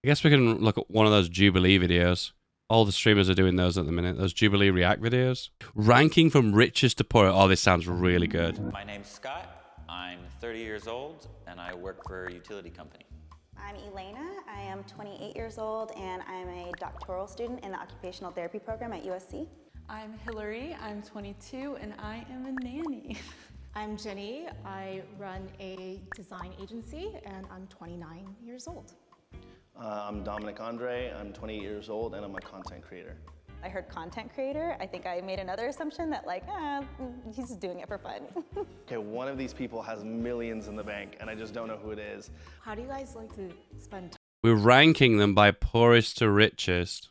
I guess we can look at one of those Jubilee videos. All the streamers are doing those at the minute. Those Jubilee React videos. Ranking from richest to poor. Oh, this sounds really good. My name's Scott. I'm 30 years old, and I work for a utility company. I'm Elena. I am 28 years old, and I'm a doctoral student in the occupational therapy program at USC. I'm Hillary. I'm 22, and I am a nanny. I'm Jenny. I run a design agency, and I'm 29 years old. I'm Dominic Andre. I'm 28 years old, and I'm a content creator. I heard content creator. I think I made another assumption that he's just doing it for fun. Okay, one of these people has millions in the bank, and I just don't know who it is. How do you guys like to spend time? We're ranking them by poorest to richest.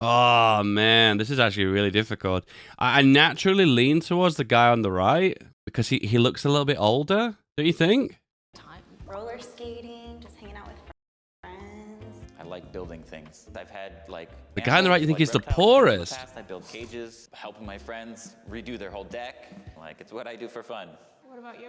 Oh, man, this is actually really difficult. I naturally lean towards the guy on the right because he looks a little bit older, don't you think? Roller skating, just hanging out with friends. I like building things. I've had The guy on the right, you think he's the poorest? I build cages, helping my friends redo their whole deck. It's what I do for fun. What about you?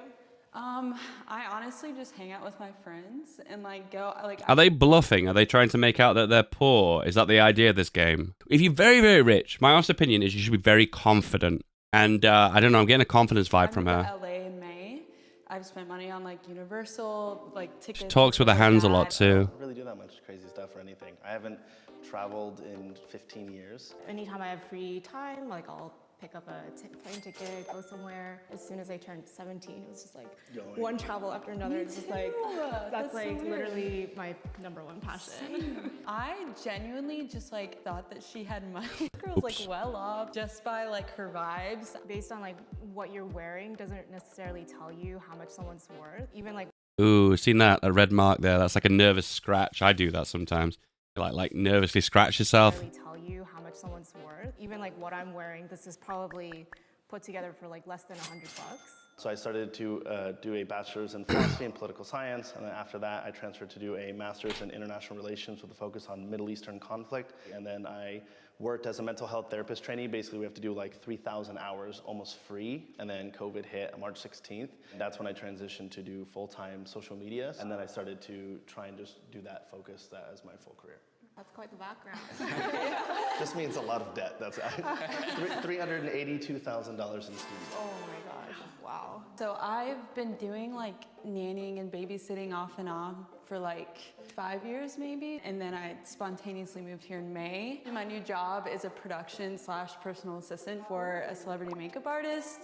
I honestly just hang out with my friends and go Are they bluffing? Are they trying to make out that they're poor? Is that the idea of this game? If you're very, very rich, my honest opinion is you should be very confident. And I don't know, I'm getting a confidence vibe from her. LA in May. I've spent money on Universal, tickets. She talks with her hands a lot I too. don't really do that much crazy stuff or anything. I haven't traveled in 15 years. Anytime I have free time, I'll pick up a plane ticket, go somewhere. As soon as I turned 17, it was just one travel after another. It's just that's so weird. literally my #1 passion. I genuinely just thought that she had money. This girl's well off just by her vibes. Based on what you're wearing doesn't necessarily tell you how much someone's worth. Even Ooh, seen that? A red mark there. That's like a nervous scratch. I do that sometimes. Like nervously scratch yourself. Tell you how much someone's worth. Even what I'm wearing, this is probably put together for less than $100. So I started to do a bachelor's in philosophy and political science, and then after that I transferred to do a master's in international relations with a focus on Middle Eastern conflict. And then I worked as a mental health therapist trainee. Basically, we have to do 3,000 hours almost free, and then COVID hit on March 16th. That's when I transitioned to do full-time social media, and then I started to try and just do that, focus that as my full career. That's quite the background. This means a lot of debt. That's $382,000 in student. Oh my gosh, wow. So I've been doing nannying and babysitting off and on for 5 years maybe. And then I spontaneously moved here in May. My new job is a production/personal assistant for a celebrity makeup artist.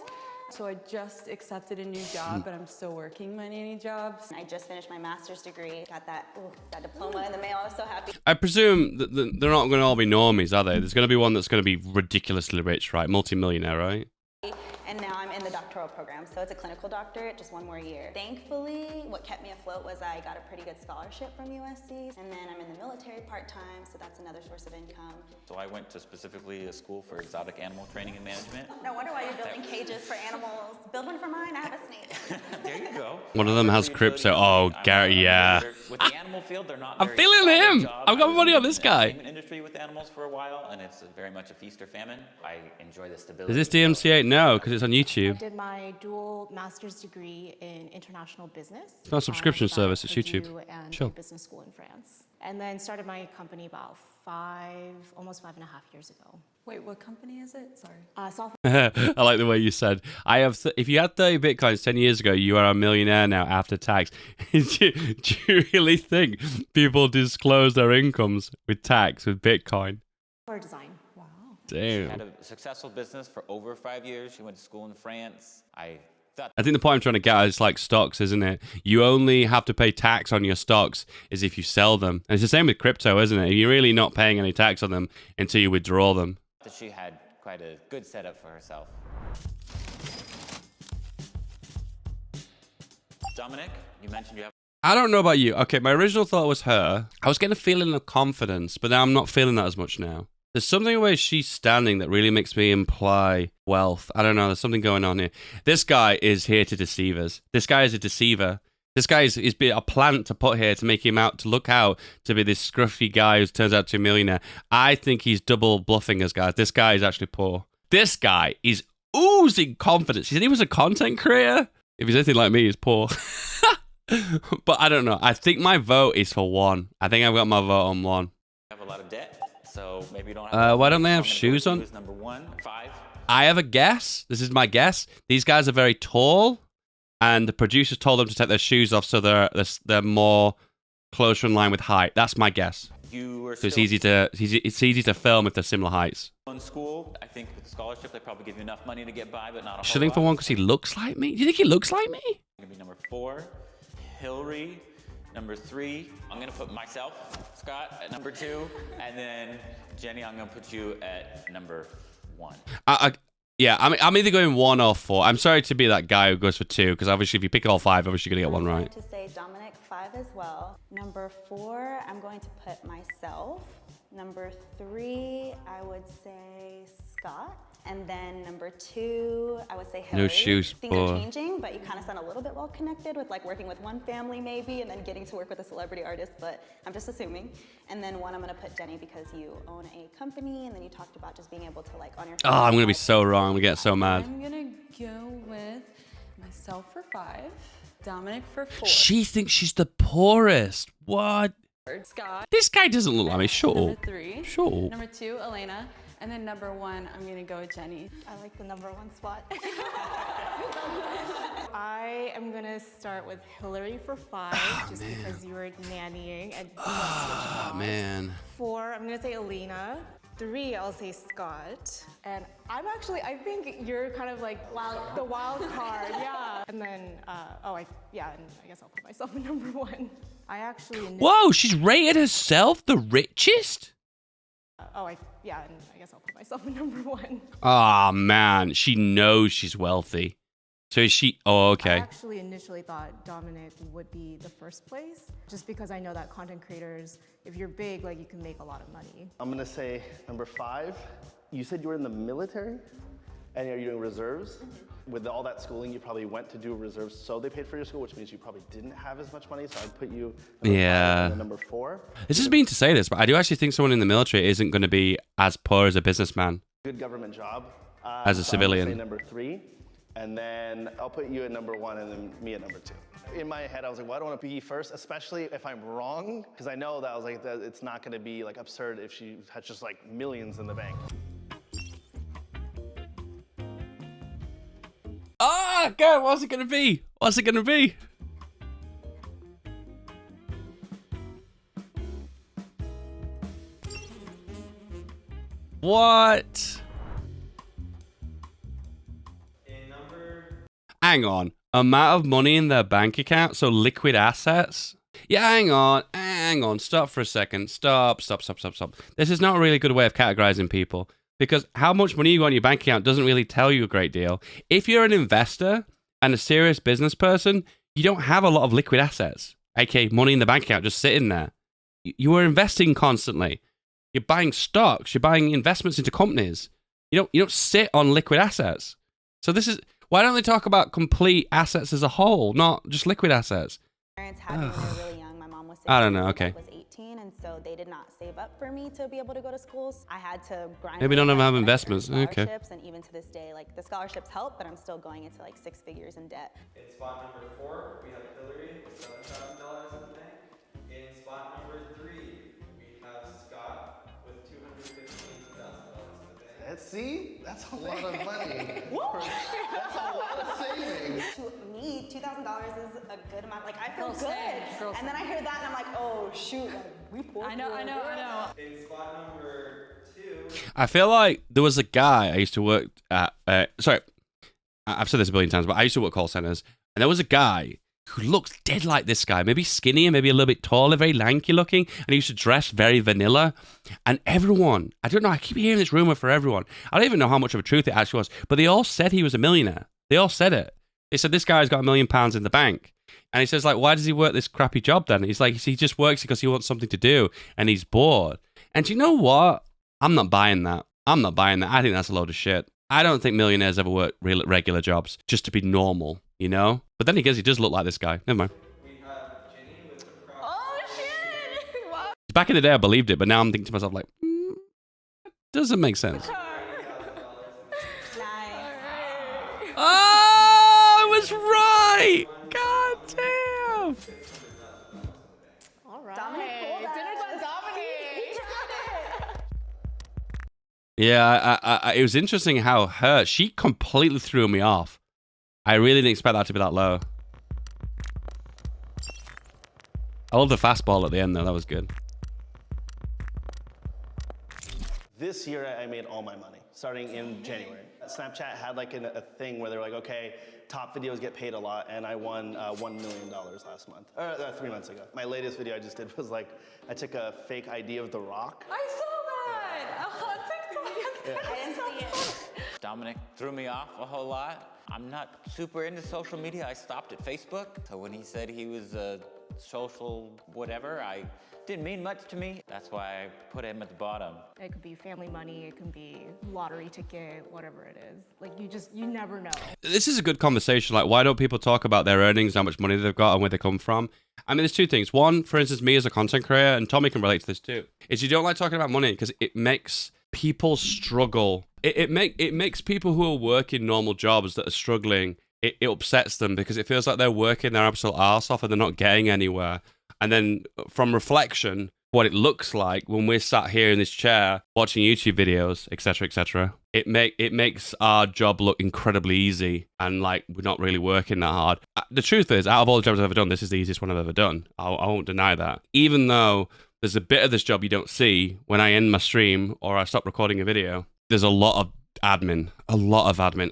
So I just accepted a new job, but I'm still working my nanny jobs. I just finished my master's degree, got that diploma in the mail. I was so happy. I presume that they're not going to all be normies, are they? There's going to be one that's going to be ridiculously rich, right? Multi-millionaire, right? And now I'm in the doctoral program, so it's a clinical doctorate, just one more year. Thankfully, what kept me afloat was I got a pretty good scholarship from USC, and then I'm in the military part-time, so that's another source of income. So I went to specifically a school for exotic animal training and management. No wonder why you're building cages for animals. Build one for mine, I have a snake. There you go. One of them has crypto. Oh, Gary, yeah. With the animal field, they're not I'm very feeling solid him. jobs. I've got I was money in on this the guy. entertainment industry with animals for a while, and it's very much a feast or famine. I enjoy the stability. Is this DMCA? No, because it's on YouTube. I did my dual master's degree in international business. It's not a subscription at service, it's Purdue YouTube. And Sure. a business school in France. And then started my company about almost 5.5 years ago. Wait, what company is it? Sorry. I like the way you said. If you had 30 bitcoins 10 years ago, you are a millionaire now after tax. do you really think people disclose their incomes with tax with Bitcoin? For design. Wow. Damn. Had a successful business for over 5 years. She went to school in France. I think the point I'm trying to get at is like stocks, isn't it? You only have to pay tax on your stocks is if you sell them. And it's the same with crypto, isn't it? You're really not paying any tax on them until you withdraw them. That she had quite a good setup for herself. Dominic, you mentioned you have. I don't know about you. Okay, my original thought was her. I was getting a feeling of confidence, but now I'm not feeling that as much now. There's something where she's standing that really makes me imply wealth. I don't know. There's something going on here. This guy is here to deceive us. This guy is a deceiver. This guy is a plant to put here to make him out to look out to be this scruffy guy who turns out to be a millionaire. I think he's double bluffing us, guys. This guy is actually poor. This guy is oozing confidence. He said he was a content creator. If he's anything like me, he's poor. But I don't know. I think my vote is for 1. I think I've got my vote on 1. Have a lot of debt, so maybe you don't have. Why don't they So have I'm gonna go shoes with on? you as number 1, 5. I have a guess. This is my guess. These guys are very tall, and the producers told them to take their shoes off so they're more closer in line with height. That's my guess. You are So it's still easy to film if they're similar heights. in school. I think with the scholarship, they probably give you enough money to get by, but not a whole Shilling for lot. 1 because he looks like me. Do you think he looks like me? Gonna be number 4. Hillary, number 3. I'm gonna put myself, Scott, at number 2, and then Jenny, I'm gonna put you at number 1. Yeah, I'm either going 1 or 4. I'm sorry to be that guy who goes for 2 because obviously if you pick all 5, obviously you're gonna get 1 I'm right. going to say Dominic 5 as well. Number 4, I'm going to put myself. Number 3, I would say Scott. And then number 2, I would say Hillary. No shoes, Things are boy. changing, but you kind of sound a little bit well connected with like working with one family maybe, and then getting to work with a celebrity artist. But I'm just assuming. And then 1, I'm gonna put Jenny because you own a company, and then you talked about just being able to like on your. Oh, I'm gonna be so wrong. I'm gonna get so mad. I'm gonna go with myself for 5, Dominic for 4, She thinks she's the poorest. What? Scott This guy doesn't look like me. Shut number up. 3, Shut up. number 2, Elena, and then number 1, I'm gonna go with Jenny. I like the number 1 spot. I am gonna start with Hillary for 5, just because you were nannying and you just switched Oh off. man. 4, I'm gonna say Elena. 3, I'll say Scott. And I think you're kind of like the wild card, yeah. And then, and I guess I'll put myself in number 1. I actually. Whoa, she's rated herself the richest? And I guess I'll put myself in number 1. Oh man, she knows she's wealthy. So is she? Oh, I okay. actually initially thought Dominic would be the first place, just because I know that content creators, if you're big, like you can make a lot of money. I'm gonna say number 5. You said you were in the military, and are you doing reserves? With all that schooling, you probably went to do reserves, so they paid for your school, which means you probably didn't have as much money. So I'd put you number 5 and then number 4. This is mean to say this, but I do actually think someone in the military isn't going to be as poor as a businessman. Good government job. As a so I'm gonna civilian. say number 3, and then I'll put you at number 1, and then me at number 2. In my head, I was like, well, I don't want to be first, especially if I'm wrong, because I know that I was like, that it's not going to be like absurd if she had just like millions in the bank. Ah, God, what's it going to be? What's it going to be? What? Hang on. Amount of money in their bank account, so liquid assets? Yeah, hang on. Stop for a second. Stop. This is not a really good way of categorizing people because how much money you got in your bank account doesn't really tell you a great deal. If you're an investor and a serious business person, you don't have a lot of liquid assets, aka money in the bank account just sitting there. You are investing constantly. You're buying stocks. You're buying investments into companies. You don't sit on liquid assets. So this is why don't they talk about complete assets as a whole, not just liquid assets? Parents had me when they were really young. My mom was 16, I don't know, my okay. dad was 18, and so they did not save up for me to be able to go to schools. I had to grind. Maybe my none of them way have up and earn investments. Okay. scholarships, and even to this day, like the scholarships help, but I'm still going into like 6 figures in debt. In spot number 4, we have Hillary with $7,000 in the bank. In spot number 3, we have Scott with $215,000 in the bank. Let's see, that's a lot of money. That's a lot of savings. To me, $2,000 is a good amount. Like I feel Girl, good. same. Girl, And then I hear that, and I'm like, oh shoot, like we poor. I know. In spot number 2, I feel like there was a guy I used to work at. Sorry, I've said this a billion times, but I used to work call centers, and there was a guy who looked dead like this guy, maybe skinnier, maybe a little bit taller, very lanky looking, and he used to dress very vanilla. And everyone, I don't know, I keep hearing this rumor for everyone. I don't even know how much of a truth it actually was, but they all said he was a millionaire. They all said it. They said this guy's got £1 million in the bank. And he says, like, why does he work this crappy job then? He's like, he just works because he wants something to do and he's bored. And do you know what? I'm not buying that. I think that's a load of shit. I don't think millionaires ever work regular jobs just to be normal, you know? But then he does look like this guy. Never mind. we have Jenny with approximately Oh shit! Wow. Back in the day, I believed it, but now I'm thinking to myself, like, that doesn't make sense. Nice. Oh, I was right! God damn! Yeah, it was interesting how she completely threw me off. I really didn't expect that to be that low. I love the fastball at the end though, that was good. This year, I made all my money, starting in January. Snapchat had like a thing where they were like, okay, top videos get paid a lot, and I won $1 million last month, or 3 months ago. My latest video I just did was like, I took a fake ID of The Rock. I saw that on TikTok. I didn't see it. Dominic threw me off a whole lot. I'm not super into social media. I stopped at Facebook. So when he said he was a social whatever, I didn't mean much to me. That's why I put him at the bottom. It could be family money, it can be lottery ticket, whatever it is. Like you never know. This is a good conversation. Like, why don't people talk about their earnings, how much money they've got, and where they come from? I mean, there's two things. One, for instance, me as a content creator, and Tommy can relate to this too, is you don't like talking about money because it makes people struggle. It makes people who are working normal jobs that are struggling, it upsets them because it feels like they're working their absolute arse off and they're not getting anywhere. And then from reflection, what it looks like when we're sat here in this chair watching YouTube videos, etc., it makes our job look incredibly easy and like we're not really working that hard. The truth is, out of all the jobs I've ever done, this is the easiest one I've ever done. I won't deny that. Even though there's a bit of this job you don't see when I end my stream or I stop recording a video, there's a lot of admin.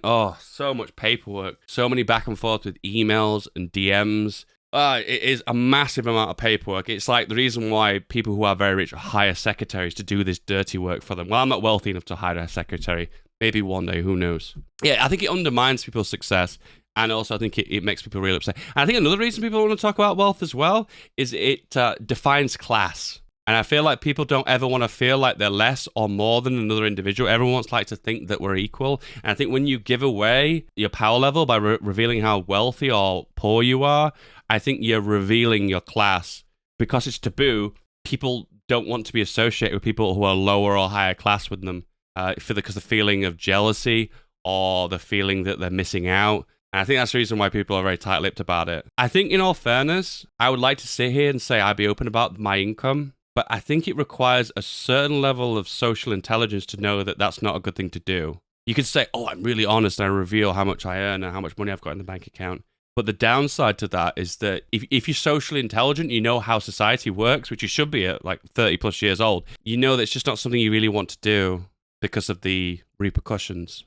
Oh, so much paperwork, so many back and forth with emails and DMs. It is a massive amount of paperwork. It's like the reason why people who are very rich hire secretaries to do this dirty work for them. Well, I'm not wealthy enough to hire a secretary. Maybe one day, who knows? Yeah, I think it undermines people's success. And also, I think it makes people really upset. And I think another reason people want to talk about wealth as well is it defines class. And I feel like people don't ever want to feel like they're less or more than another individual. Everyone wants like to think that we're equal. And I think when you give away your power level by revealing how wealthy or poor you are, I think you're revealing your class. Because it's taboo, people don't want to be associated with people who are lower or higher class with them because the feeling of jealousy or the feeling that they're missing out. And I think that's the reason why people are very tight-lipped about it. I think in all fairness, I would like to sit here and say I'd be open about my income. But I think it requires a certain level of social intelligence to know that that's not a good thing to do. You could say, oh, I'm really honest and I reveal how much I earn and how much money I've got in the bank account. But the downside to that is that if you're socially intelligent, you know how society works, which you should be at like 30 plus years old. You know that it's just not something you really want to do because of the repercussions.